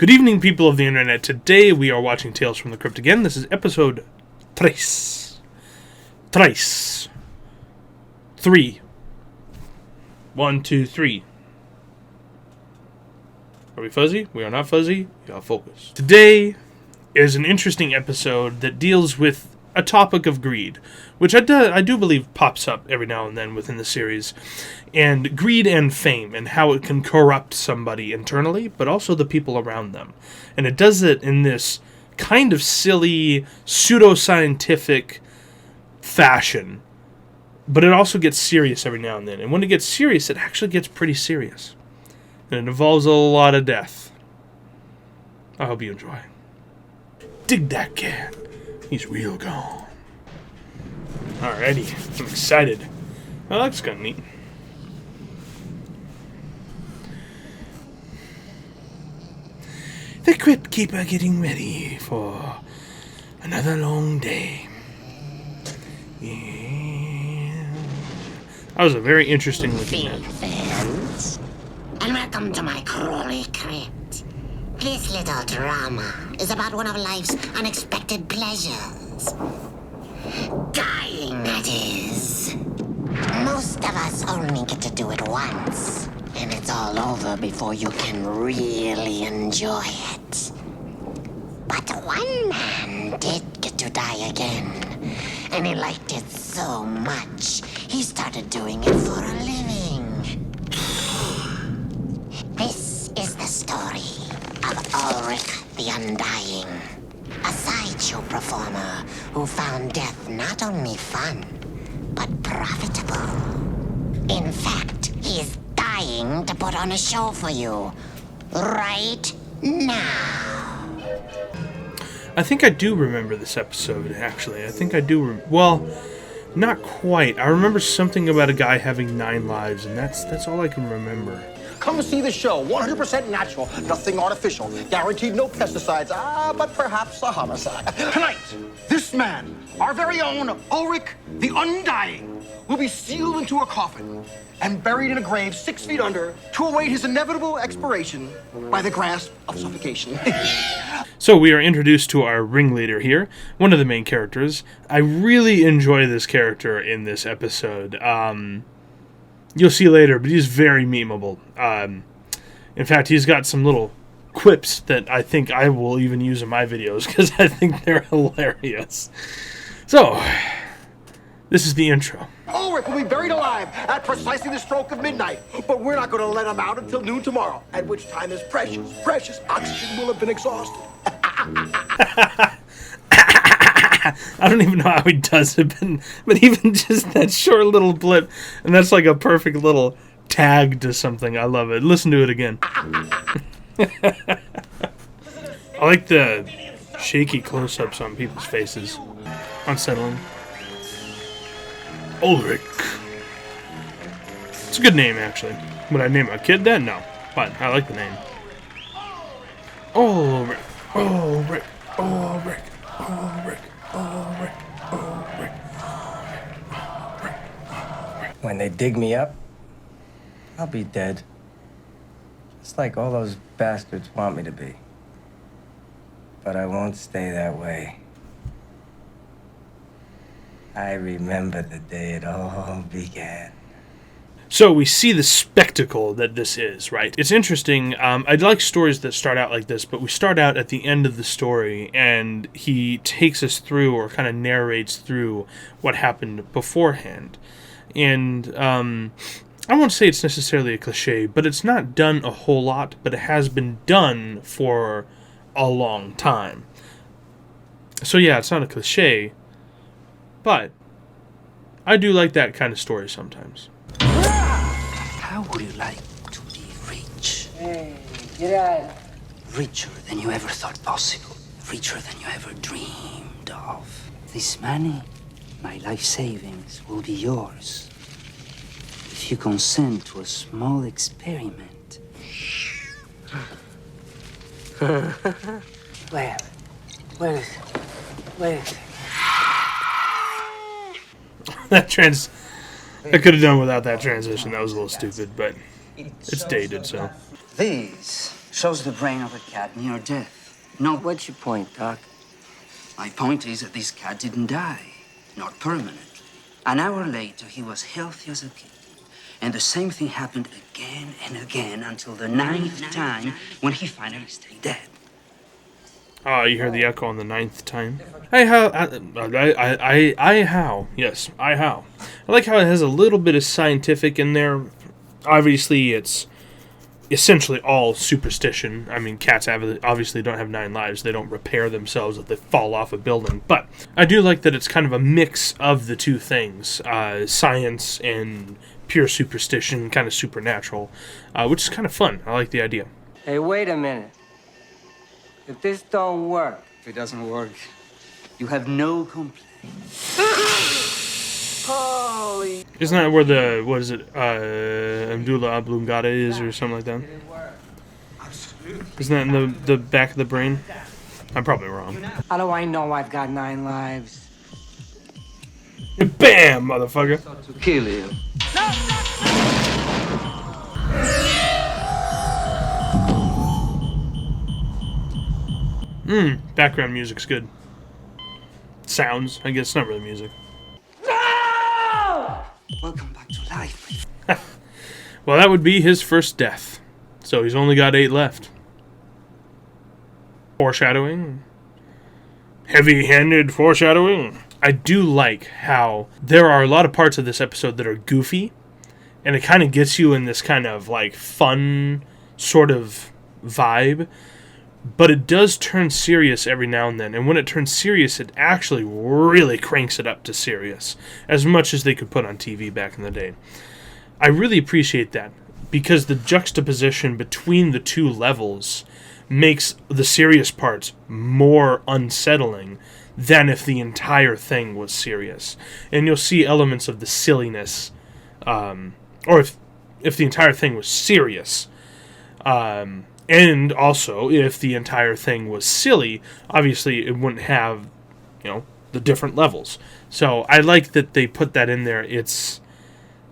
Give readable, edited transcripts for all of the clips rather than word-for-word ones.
Good evening, people of the internet. Today we are watching Tales from the Crypt again. This is episode 3. 3. 1, 2, 3. Are we fuzzy? We are not fuzzy. We are focused. Today is an interesting episode that deals with a topic of greed, which I do believe pops up every now and then within the series. And greed and fame, and how it can corrupt somebody internally, but also the people around them. And it does it in this kind of silly, pseudoscientific fashion. But it also gets serious every now and then. And when it gets serious, it actually gets pretty serious. And it involves a lot of death. I hope you enjoy. Dig that cat. He's real gone. Alrighty, I'm excited. Well, that's kind of neat. The Crypt Keeper getting ready for another long day. Yeah. That was a very interesting looking match. Fans, and welcome to my crawly crypt. This little drama is about one of life's unexpected pleasures. Dying, that is. Most of us only get to do it once, and it's all over before you can really enjoy it. But one man did get to die again, and he liked it so much, he started doing it for a living. This is the story of Ulrich the Undying, a sideshow performer who found death not only fun, but profitable. In fact, he is dying to put on a show for you right now. I think I do remember this episode, actually. I think I do. Well, not quite. I remember something about a guy having 9 lives, and that's all I can remember. Come see the show. 100% natural, nothing artificial. Guaranteed no pesticides, but perhaps a homicide. Tonight, this man, our very own Ulrich the Undying, will be sealed into a coffin and buried in a grave 6 feet under to await his inevitable expiration by the grasp of suffocation. So we are introduced to our ringleader here, one of the main characters. I really enjoy this character in this episode. You'll see later, but he's very memeable. In fact, he's got some little quips that I think I will even use in my videos because I think they're hilarious. So, this is the intro. Ulrich will be buried alive at precisely the stroke of midnight, but we're not going to let him out until noon tomorrow, at which time his precious oxygen will have been exhausted. I don't even know how he does it, but even just that short little blip, and that's like a perfect little tag to something. I love it. Listen to it again. I like the shaky close-ups on people's faces. Unsettling. Ulrich. It's a good name, actually. Would I name a kid that? No. But I like the name. Ulrich. Ulrich. Ulrich. Ulrich. When they dig me up, I'll be dead. Just like all those bastards want me to be. But I won't stay that way. I remember the day it all began. So we see the spectacle that this is, right? It's interesting. I like stories that start out like this, but we start out at the end of the story, and he takes us through, or kind of narrates through, what happened beforehand. And I won't say it's necessarily a cliche, but it's not done a whole lot, but it has been done for a long time. So yeah, it's not a cliche, but I do like that kind of story sometimes. How would you like to be rich? Hey, get out. Richer than you ever thought possible. Richer than you ever dreamed of. This money, my life savings, will be yours. If you consent to a small experiment. Where is it? Where is it? I could have done without that transition. That was a little stupid, but it's dated, so. These shows the brain of a cat near death. No, What's your point, Doc? my point is that this cat didn't die, not permanently. An hour later, he was healthy as a kitten. And the same thing happened again and again until the 9th time when he finally stayed dead. Oh, you hear the echo on the 9th time. I how. Yes, I how. I like how it has a little bit of scientific in there. Obviously, it's essentially all superstition. I mean, cats obviously don't have 9 lives. They don't repair themselves if they fall off a building. But I do like that it's kind of a mix of the two things. Science and pure superstition, kind of supernatural. Which is kind of fun. I like the idea. Hey, wait a minute. If this don't work, If it doesn't work, you have no complaint. holy, Isn't that where the, what is it, Amdullah Oblongata is or something like that? did it work? Isn't that in the back of the brain? I'm probably wrong. How do I know I've got 9 lives? Bam, motherfucker. To kill you. Background music's good. Sounds, I guess, not really music. Welcome back to life. Well, that would be his first death. So he's only got 8 left. Foreshadowing. Heavy-handed foreshadowing. I do like how there are a lot of parts of this episode that are goofy, and it kind of gets you in this kind of like fun sort of vibe, but it does turn serious every now and then, and when it turns serious, it actually really cranks it up to serious, as much as they could put on TV back in the day. I really appreciate that, because the juxtaposition between the two levels makes the serious parts more unsettling than if the entire thing was serious. And you'll see elements of the silliness, or if the entire thing was serious, and also if the entire thing was silly, obviously it wouldn't have, the different levels. So I like that they put that in there. It's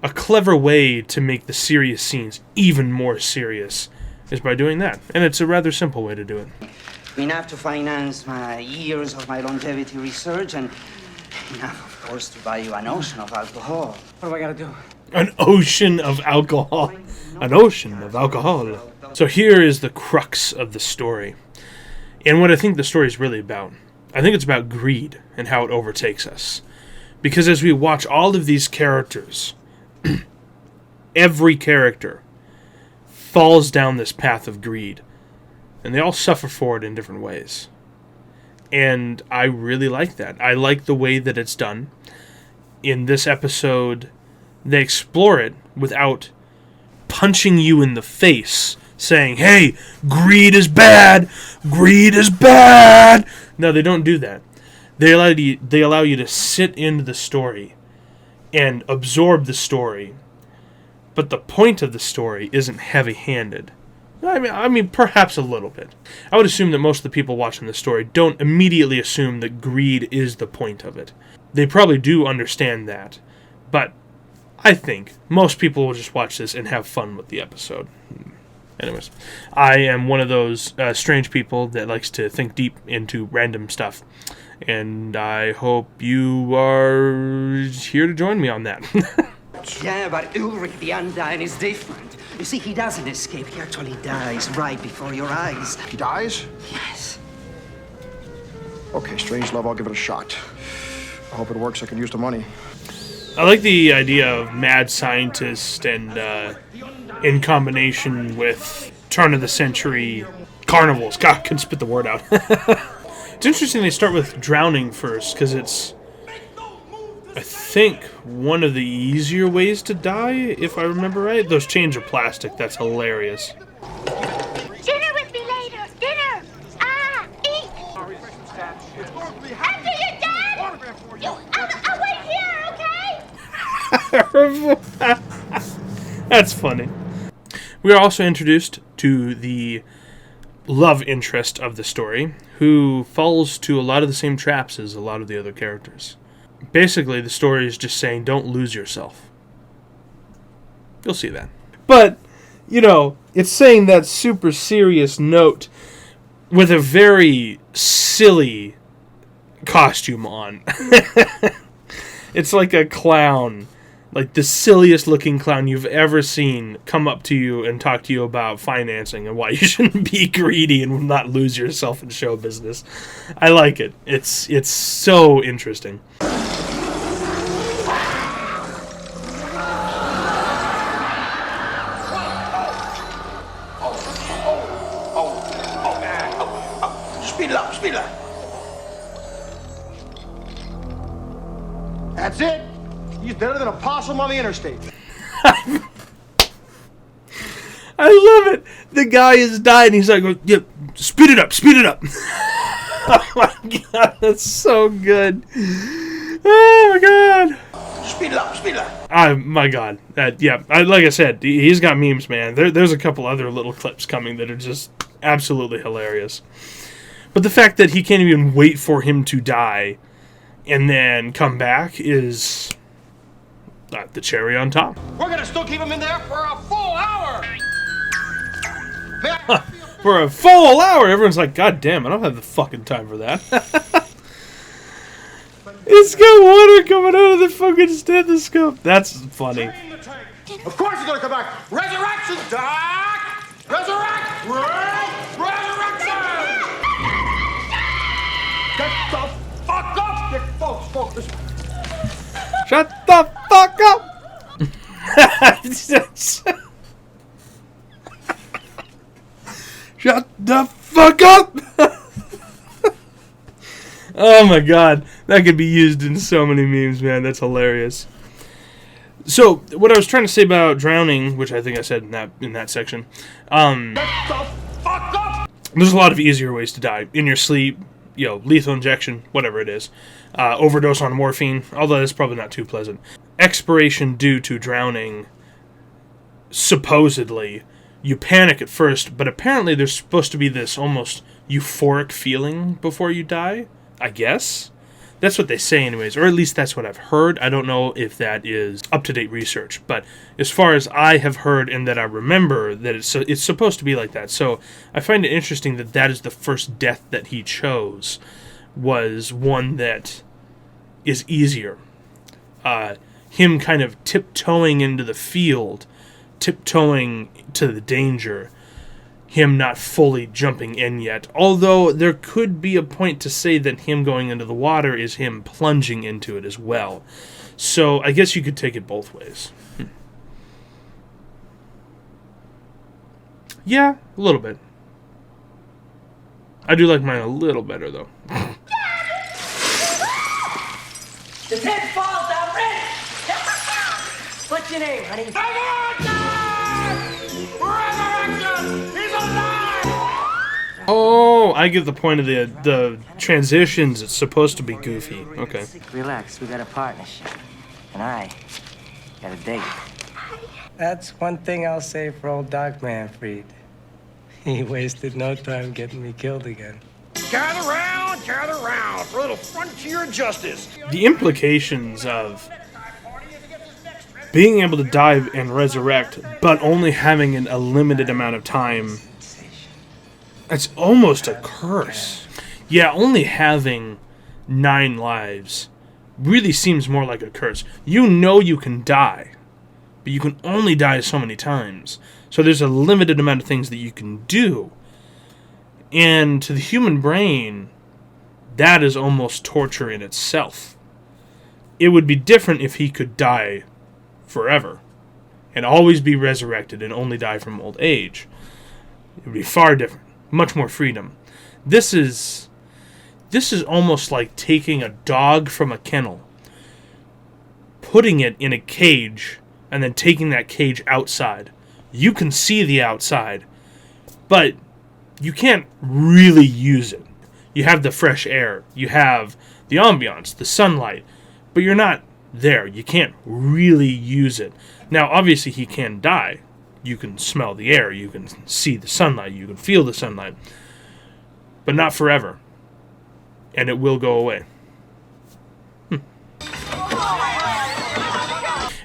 a clever way to make the serious scenes even more serious, is by doing that. And it's a rather simple way to do it. Enough to finance my years of my longevity research and enough, of course, to buy you an ocean of alcohol. What do I gotta do? An ocean of alcohol. An ocean of alcohol. So here is the crux of the story. And what I think the story is really about. I think it's about greed and how it overtakes us. Because as we watch all of these characters, every character falls down this path of greed. And they all suffer for it in different ways. And I really like that. I like the way that it's done. In this episode, they explore it without punching you in the face, saying, hey, greed is bad! Greed is bad! No, they don't do that. They allow you to sit into the story and absorb the story. But the point of the story isn't heavy-handed. I mean, perhaps a little bit. I would assume that most of the people watching the story don't immediately assume that greed is the point of it. They probably do understand that, but I think most people will just watch this and have fun with the episode. Anyways, I am one of those strange people that likes to think deep into random stuff, and I hope you are here to join me on that. Yeah, but Ulrich the Undying is different. You see, he doesn't escape. He actually dies right before your eyes. He dies? Yes. Okay, strange love, I'll give it a shot. I hope it works. I can use the money. I like the idea of mad scientist and in combination with turn of the century carnivals. God, I couldn't spit the word out. It's interesting they start with drowning first, because it's, I think, one of the easier ways to die, if I remember right. Those chains are plastic. That's hilarious. Dinner with me later. Dinner. Eat. After you're done, I'll wait here, okay? That's funny. We are also introduced to the love interest of the story, who falls to a lot of the same traps as a lot of the other characters. Basically, the story is just saying, don't lose yourself. You'll see that. But it's saying that super serious note with a very silly costume on. It's like a clown, like the silliest looking clown you've ever seen come up to you and talk to you about financing and why you shouldn't be greedy and not lose yourself in show business. I like it. It's so interesting. Speed it up. That's it. He's better than a possum on the interstate. I love it. The guy is dying. He's like, yeah, speed it up. Oh my god, that's so good. Oh my god. Speed it up. Oh my god. Like I said, he's got memes, man. There's a couple other little clips coming that are just absolutely hilarious. But the fact that he can't even wait for him to die and then come back is the cherry on top. We're gonna still keep him in there for a full hour. For a full hour? Everyone's like, God damn, I don't have the fucking time for that. It's got water coming out of the fucking stethoscope. That's funny. Of course he's gonna come back. Resurrection, Doc! Resurrection! Get the fuck up! Get folks. Shut the fuck up! Shut the fuck up! Oh my god, that could be used in so many memes, man. That's hilarious. So, what I was trying to say about drowning, which I think I said in that section, Get the fuck up! there's a lot of easier ways to die. In your sleep, lethal injection, whatever it is. Overdose on morphine, although that's probably not too pleasant. Expiration due to drowning, supposedly, you panic at first, but apparently there's supposed to be this almost euphoric feeling before you die, I guess. That's what they say anyways, or at least that's what I've heard. I don't know if that is up-to-date research, but as far as I have heard and that I remember, that it's supposed to be like that. So I find it interesting that is the first death that he chose, was one that is easier. Him kind of tiptoeing into the field, tiptoeing to the danger, him not fully jumping in yet. Although there could be a point to say that him going into the water is him plunging into it as well. So I guess you could take it both ways. Yeah, a little bit. I do like mine a little better, though. The tent falls down, Red! What's your name, honey? Oh, I get the point of the transitions. It's supposed to be goofy. Okay. Relax, we got a partnership. And I got a date. That's one thing I'll say for old Doc Manfred. He wasted no time getting me killed again. Gather round for a little frontier justice. The implications of being able to die and resurrect, but only having a limited amount of time, it's almost a curse. Yeah, only having 9 lives really seems more like a curse. You know you can die, but you can only die so many times. So there's a limited amount of things that you can do. And to the human brain, that is almost torture in itself. It would be different if he could die forever and always be resurrected and only die from old age. It would be far different. Much more freedom. This is almost like taking a dog from a kennel, putting it in a cage, and then taking that cage outside. You can see the outside, but you can't really use it. You have the fresh air, you have the ambiance, the sunlight, but you're not there. You can't really use it. Now, obviously, he can die. You can smell the air, you can see the sunlight, you can feel the sunlight, but not forever. And it will go away.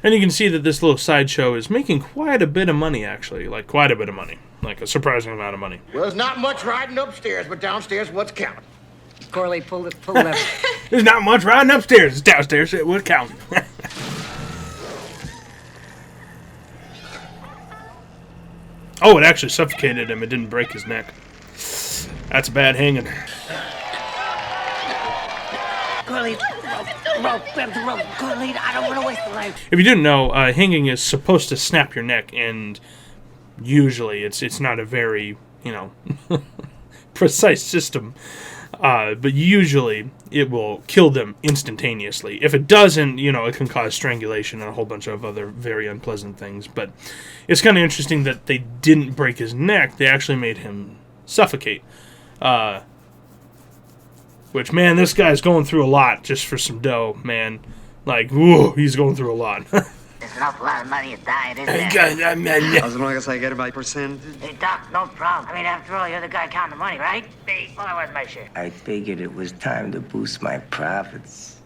And you can see that this little sideshow is making quite a bit of money, actually. Like, quite a bit of money. Like, a surprising amount of money. Well, there's not much riding upstairs, but downstairs, what's counting? Corley, pull the lever. There's not much riding upstairs. It's downstairs. It will count. Oh, it actually suffocated him. It didn't break his neck. That's bad hanging. Corley, rope, grab the rope. Corley, I don't want to waste the life. If you didn't know, hanging is supposed to snap your neck, and usually it's not a very, precise system. But usually it will kill them instantaneously. If it doesn't, it can cause strangulation and a whole bunch of other very unpleasant things. But it's kind of interesting that they didn't break his neck. They actually made him suffocate. Which, man, this guy's going through a lot just for some dough, man. Like, whoa, he's going through a lot. There's an awful lot of money at dying, isn't there? As long as I get my percentage. Hey, Doc, no problem. I mean, after all, you're the guy counting the money, right? Well, that was my share. I figured it was time to boost my profits.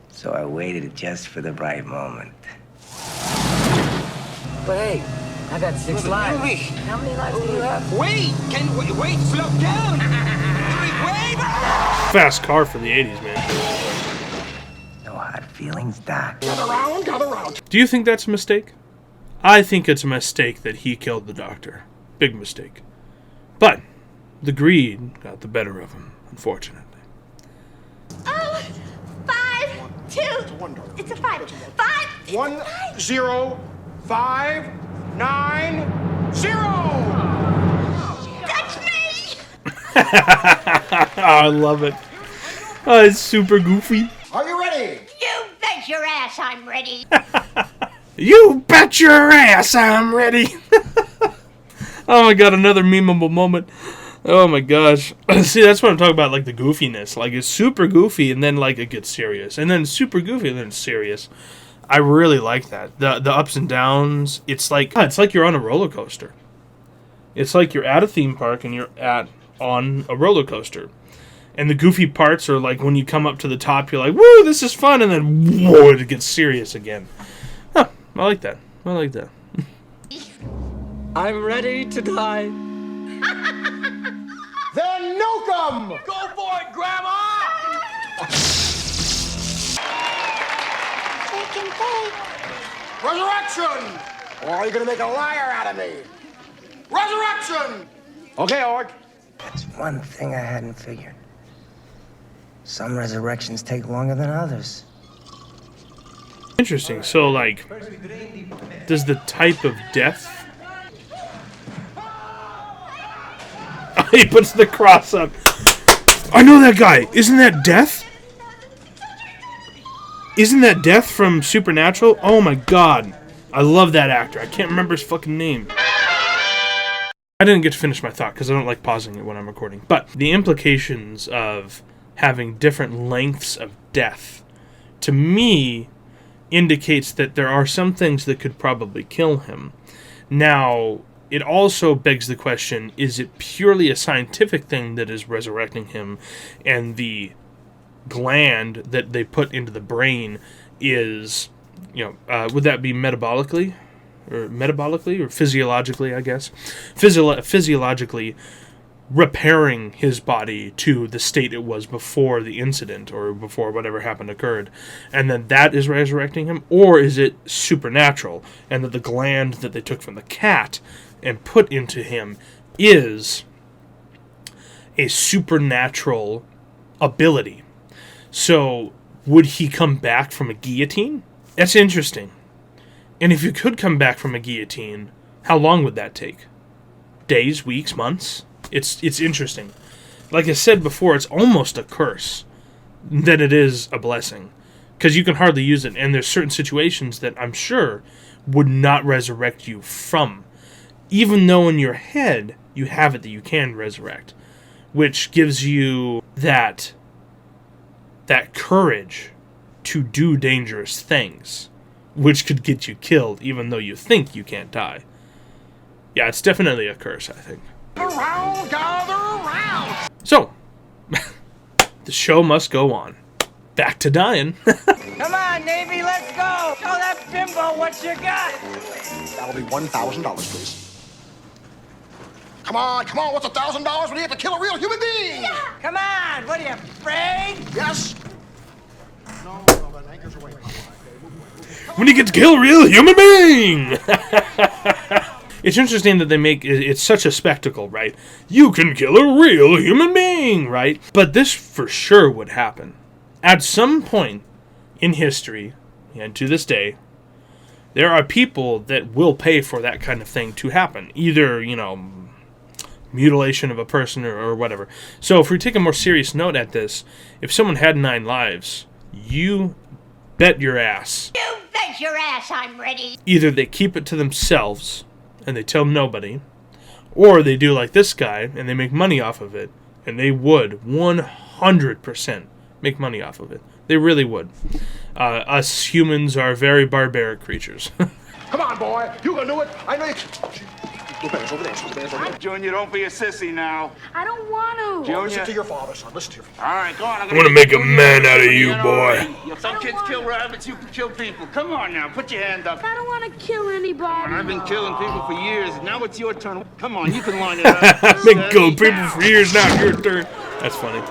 So I waited just for the right moment. But hey, I got 6 lives. How many lives do you have? Wait, slow down. Wait. Fast car for the 80s, man. No hard feelings, Doc. Gather round. Do you think that's a mistake? I think it's a mistake that he killed the doctor. Big mistake. But the greed got the better of him, unfortunately. Oh, 5, 2. It's a 5. 5. 1, 0, 5, 9, 0. That's me. Oh, I love it. Oh, it's super goofy. Are you ready? You bet your ass I'm ready. You bet your ass I'm ready. Oh my god, another memeable moment. Oh my gosh. See, that's what I'm talking about, like the goofiness. Like, it's super goofy, and then, like, it gets serious. And then super goofy, and then it's serious. I really like that. The ups and downs. It's like you're on a roller coaster. It's like you're at a theme park, and you're on a roller coaster. And the goofy parts are like when you come up to the top, you're like, woo, this is fun, and then, whoa, it gets serious again. Huh, I like that. I like that. I'm ready to die. Then nuke 'em! Go for it, Grandma! Take and bake. Resurrection! Or are you gonna make a liar out of me? Resurrection! Okay, Orc. That's one thing I hadn't figured. Some resurrections take longer than others. Interesting. So, like, does the type of death... He puts the cross up. I know that guy. Isn't that Death? Isn't that Death from Supernatural? Oh my god. I love that actor. I can't remember his fucking name. I didn't get to finish my thought because I don't like pausing it when I'm recording. But the implications of having different lengths of death, to me, indicates that there are some things that could probably kill him. Now, it also begs the question, is it purely a scientific thing that is resurrecting him, and the gland that they put into the brain is, would that be metabolically or physiologically, I guess? Physiologically repairing his body to the state it was before the incident or before whatever happened occurred, and then that is resurrecting him? Or is it supernatural, and that the gland that they took from the cat and put into him is a supernatural ability? So, would he come back from a guillotine? That's interesting. And if you could come back from a guillotine, how long would that take? Days, weeks, months? It's interesting. Like I said before, it's almost a curse than it is a blessing, because you can hardly use it, and there's certain situations that I'm sure would not resurrect you from, even though in your head you have it that you can resurrect, which gives you that courage to do dangerous things, which could get you killed even though you think you can't die. Yeah, it's definitely a curse, I think. Gather around! So, the show must go on. Back to dying. Come on, on, Navy, let's go. Show that bimbo what you got. That'll be $1,000, please. Come on, what's $1,000 when you have to kill a real human being? Come on, what are you, afraid? Yes? No, that anchor's away. When you get to kill a real human being! It's interesting that they make it's such a spectacle, right? You can kill a real human being, right? But this for sure would happen. At some point in history, and to this day, there are people that will pay for that kind of thing to happen. Either, mutilation of a person or whatever. So if we take a more serious note at this, if someone had 9 lives, you bet your ass. You bet your ass I'm ready. Either they keep it to themselves and they tell nobody, or they do like this guy and they make money off of it, and they would 100% make money off of it. They really would. Us humans are very barbaric creatures. Come on, boy. You can do it. I know you can. Over there. Junior, don't be a sissy now. I don't want to. Junior. Listen to your father, son. Listen to your father. All right, go on. I'm gonna make a man out of you, boy. Some kids kill rabbits, you can kill people. Come on now, put your hand up. I don't want to kill anybody. I've been killing people for years. Now it's your turn. Come on, you can line it up. I've been killing people for years now. Your turn. That's funny.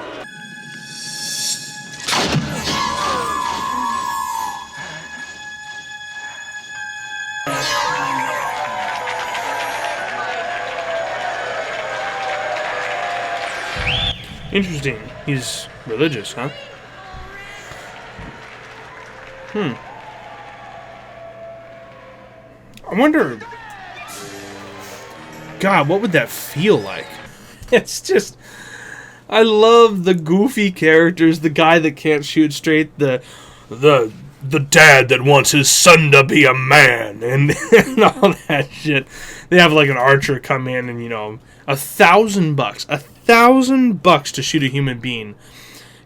Interesting. He's religious, huh? I wonder... God, what would that feel like? It's just... I love the goofy characters, the guy that can't shoot straight, the dad that wants his son to be a man, and all that shit. They have like an archer come in and, $1,000. $1,000 to shoot a human being.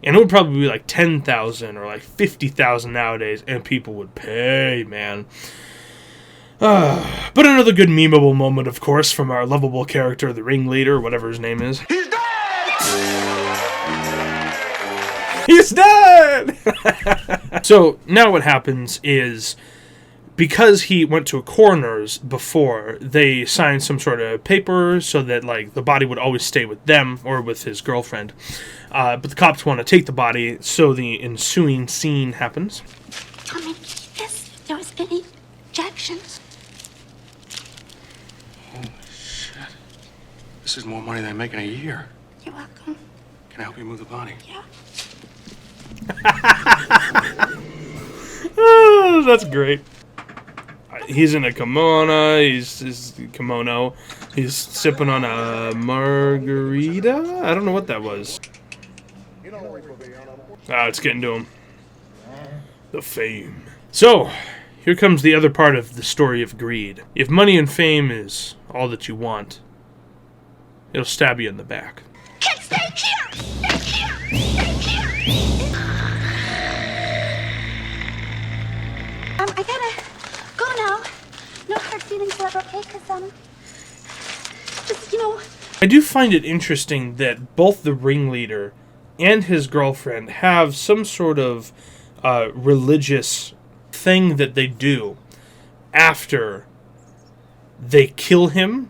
And it would probably be like 10,000 or like 50,000 nowadays, and people would pay, man. But another good memeable moment, of course, from our lovable character, the ringleader, whatever his name is. He's dead! He's dead! So now what happens is, because he went to a coroner's before, they signed some sort of paper so that like the body would always stay with them or with his girlfriend. But the cops want to take the body, so the ensuing scene happens. Come and keep this. If there was any objections. Holy shit. This is more money than I make in a year. You're welcome. Can I help you move the body? Yeah. Oh, that's great. He's in a kimono. He's sipping on a margarita. I don't know what that was. It's getting to him. The fame. So, here comes the other part of the story of greed. If money and fame is all that you want, it'll stab you in the back. Kids, stay here! Stay here! Stay here! I gotta go now. No hard feelings forever, okay? Because, just, I do find it interesting that both the ringleader and his girlfriend have some sort of religious thing that they do after they kill him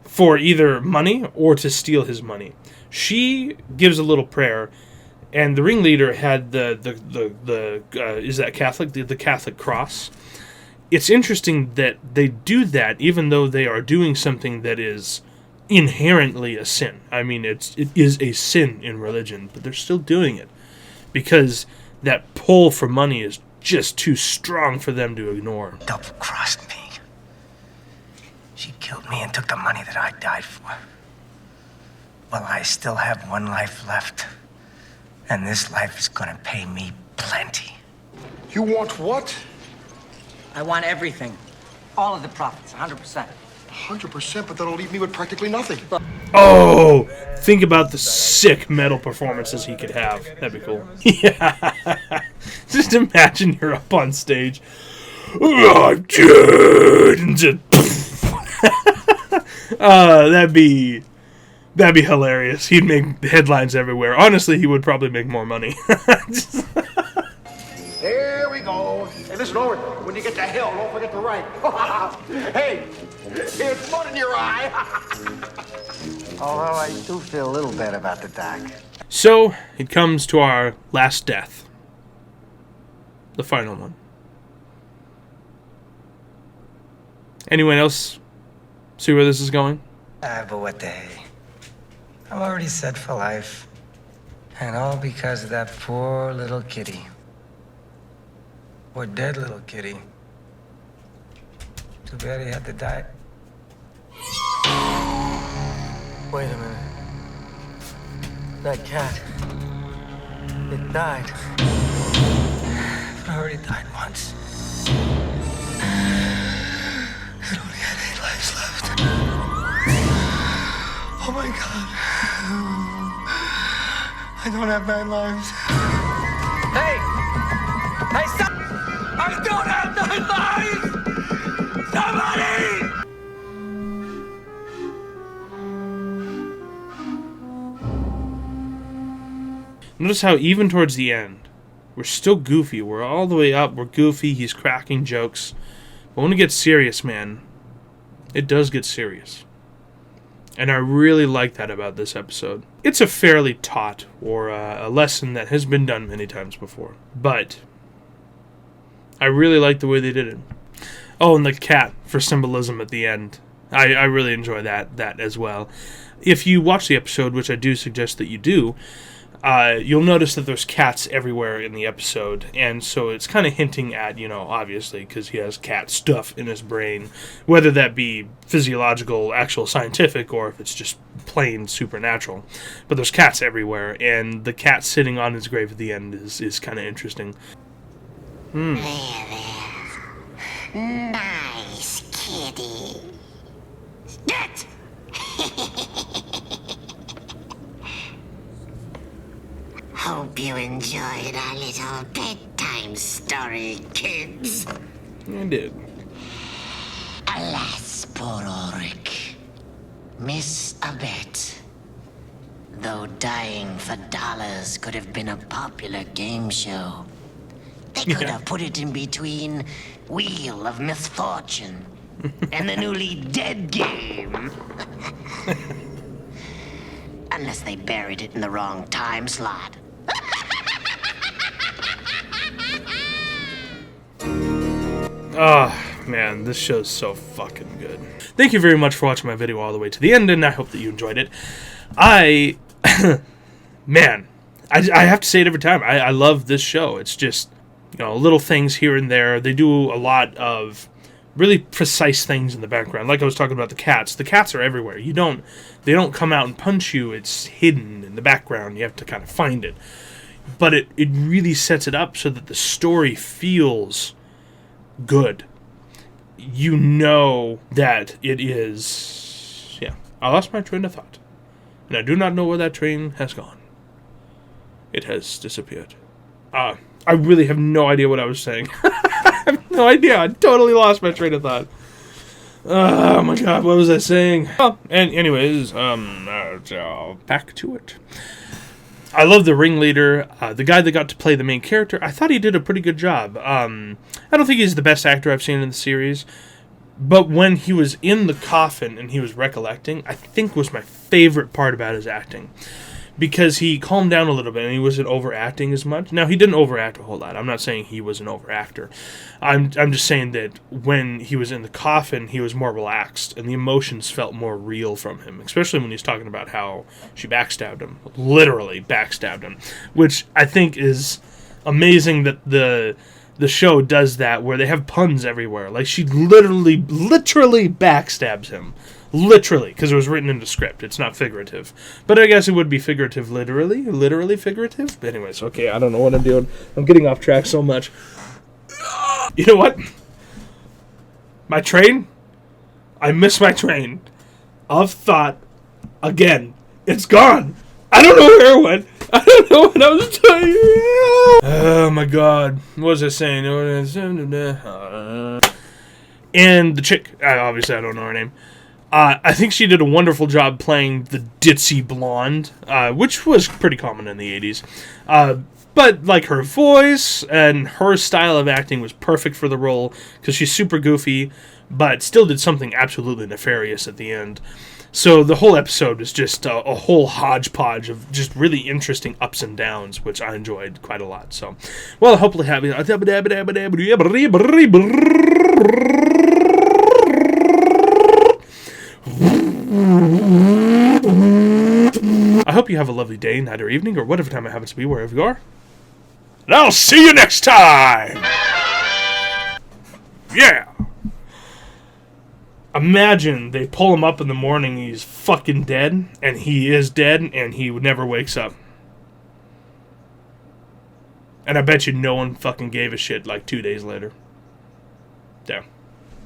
for either money or to steal his money. She gives a little prayer, and the ringleader had the is that Catholic? The Catholic cross. It's interesting that they do that even though they are doing something that is inherently a sin. I mean, it is a sin in religion, but they're still doing it because that pull for money is just too strong for them to ignore. Double-crossed me. She killed me and took the money that I died for. Well, I still have one life left, and this life is gonna pay me plenty. You want what? I want everything. All of the profits, 100%. 100%, but that'll leave me with practically nothing. Oh, think about the sick metal performances he could have. That'd be cool. Yeah. Just imagine you're up on stage. Oh, dude. And just, that'd be hilarious. He'd make headlines everywhere. Honestly, he would probably make more money. Here we go. Hey, listen, over. When you get to hell, don't forget to write. Hey, it's fun in your eye. Although I do feel a little bad about the doc. So, it comes to our last death. The final one. Anyone else see where this is going? But what the hey? I'm already set for life. And all because of that poor little kitty. Poor dead little kitty. Too bad he had to die. Wait a minute. That cat. It died. It already died once. It only had 8 lives left. Oh my God. I don't have 9 lives. Hey! Hey, stop! I don't have 9 lives! Somebody! Notice how even towards the end, we're still goofy. We're all the way up. We're goofy. He's cracking jokes. But when it gets serious, man, it does get serious. And I really like that about this episode. It's a fairly taught or a lesson that has been done many times before. But I really like the way they did it. Oh, and the cat for symbolism at the end. I really enjoy that as well. If you watch the episode, which I do suggest that you do, you'll notice that there's cats everywhere in the episode, and so it's kind of hinting at, obviously, because he has cat stuff in his brain, whether that be physiological, actual scientific, or if it's just plain supernatural. But there's cats everywhere, and the cat sitting on his grave at the end is kind of interesting. There, there. Nice kitty. Get! Hope you enjoyed our little bedtime story, kids. I did. Alas, poor Ulrich. Miss a bet. Though dying for dollars could have been a popular game show, they could have put it in between Wheel of Misfortune and the newly dead game. Unless they buried it in the wrong time slot. Oh, man, this show's so fucking good. Thank you very much for watching my video all the way to the end, and I hope that you enjoyed it. Man, I have to say it every time. I love this show. It's just, little things here and there. They do a lot of really precise things in the background. Like I was talking about the cats. The cats are everywhere. They don't come out and punch you. It's hidden in the background. You have to kind of find it. But it really sets it up so that the story feels good. You know that it is... Yeah, I lost my train of thought. And I do not know where that train has gone. It has disappeared. I really have no idea what I was saying. I have no idea. I totally lost my train of thought. Oh my god, what was I saying? Oh, and anyways, back to it. I love the ringleader, the guy that got to play the main character. I thought he did a pretty good job. I don't think he's the best actor I've seen in the series, but when he was in the coffin and he was recollecting, I think was my favorite part about his acting. Because he calmed down a little bit and he wasn't overacting as much. Now, he didn't overact a whole lot. I'm not saying he was an overactor. I'm just saying that when he was in the coffin, he was more relaxed and the emotions felt more real from him, especially when he's talking about how she backstabbed him. Literally backstabbed him. Which I think is amazing that the show does that, where they have puns everywhere. Like, she literally backstabs him. Literally, because it was written in the script. It's not figurative. But I guess it would be figurative literally. Literally figurative. But anyways, okay, I don't know what I'm doing. I'm getting off track so much. You know what? My train? I missed my train of thought again. It's gone. I don't know where it went. I don't know what I was telling you. Oh my god. What was I saying? And the chick, obviously I don't know her name. I think she did a wonderful job playing the ditzy blonde, which was pretty common in the 80s. But, like, her voice and her style of acting was perfect for the role, because she's super goofy, but still did something absolutely nefarious at the end. So the whole episode is just a whole hodgepodge of just really interesting ups and downs, which I enjoyed quite a lot. So, well, hopefully have you... I hope you have a lovely day, night, or evening, or whatever time it happens to be, wherever you are. And I'll see you next time! Yeah! Imagine they pull him up in the morning, he's fucking dead, and he is dead, and he never wakes up. And I bet you no one fucking gave a shit like 2 days later. There.